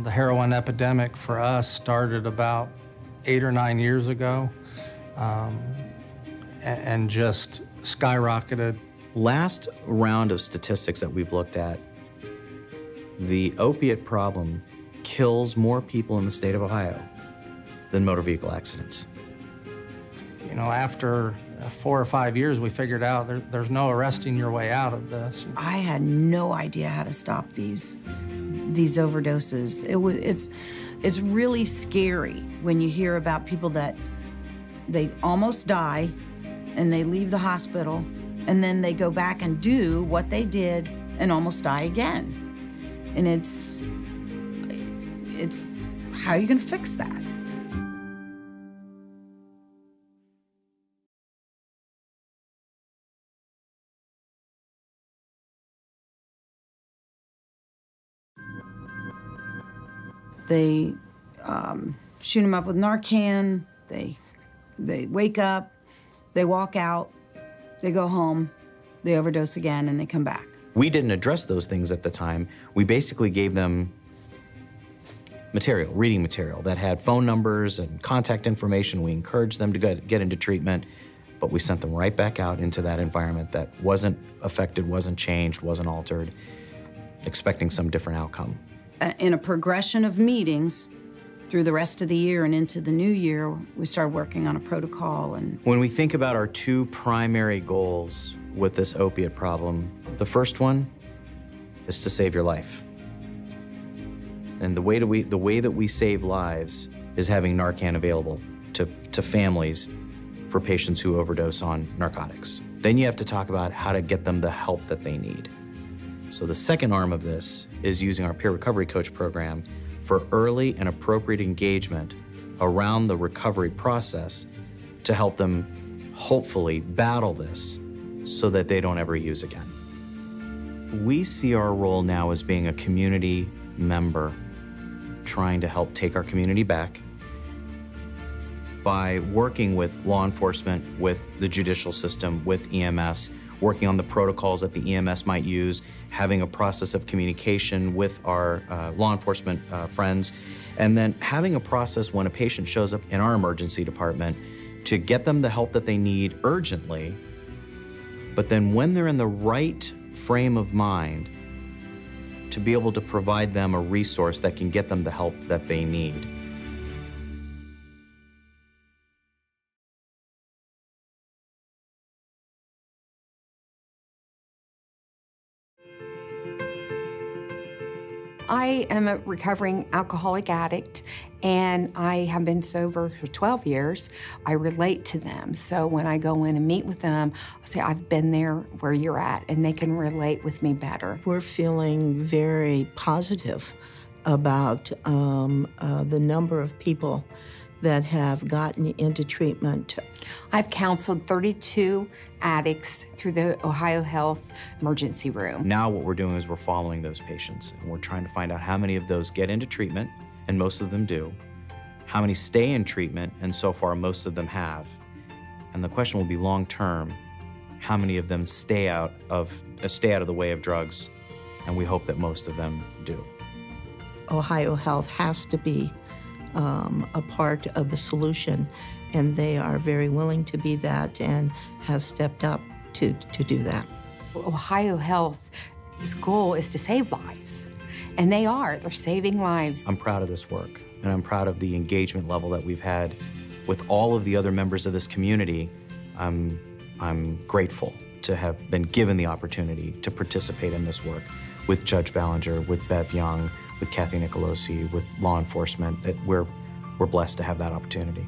The heroin epidemic for us started about 8 or 9 years ago and just skyrocketed. Last round of statistics that we've looked at, the opiate problem kills more people in the state of Ohio than motor vehicle accidents. You know, after 4 or 5 years, we figured out there's no arresting your way out of this. I had no idea how to stop these overdoses. It's really scary when you hear about people that they almost die and they leave the hospital and then they go back and do what they did and almost die again. And it's how are you gonna fix that? They shoot them up with Narcan, they wake up, they walk out, they go home, they overdose again, and they come back. We didn't address those things at the time. We basically gave them material, reading material that had phone numbers and contact information. We encouraged them to get into treatment, but we sent them right back out into that environment that wasn't affected, wasn't changed, wasn't altered, expecting some different outcome. In a progression of meetings through the rest of the year and into the new year, we started working on a protocol. And when we think about our two primary goals with this opiate problem, the first one is to save your life. And the way that we save lives is having Narcan available to families for patients who overdose on narcotics. Then you have to talk about how to get them the help that they need. So the second arm of this is using our peer recovery coach program for early and appropriate engagement around the recovery process to help them hopefully battle this so that they don't ever use again. We see our role now as being a community member trying to help take our community back by working with law enforcement, with the judicial system, with EMS, working on the protocols that the EMS might use, having a process of communication with our law enforcement friends, and then having a process when a patient shows up in our emergency department to get them the help that they need urgently, but then when they're in the right frame of mind, to be able to provide them a resource that can get them the help that they need. I am a recovering alcoholic addict, and I have been sober for 12 years. I relate to them, so when I go in and meet with them, I say, I've been there where you're at, and they can relate with me better. We're feeling very positive about the number of people that have gotten into treatment. I've counseled 32 addicts through the Ohio Health emergency room. Now what we're doing is we're following those patients, and we're trying to find out how many of those get into treatment, and most of them do. How many stay in treatment, and so far most of them have. And the question will be long-term, how many of them stay out of the way of drugs, and we hope that most of them do. Ohio Health has to be a part of the solution, and they are very willing to be that and has stepped up to do that. Ohio Health's goal is to save lives, and they're saving lives. I'm proud of this work, and I'm proud of the engagement level that we've had with all of the other members of this community. I'm grateful to have been given the opportunity to participate in this work with Judge Ballinger, with Bev Young, with Kathy Nicolosi, with law enforcement. That we're blessed to have that opportunity.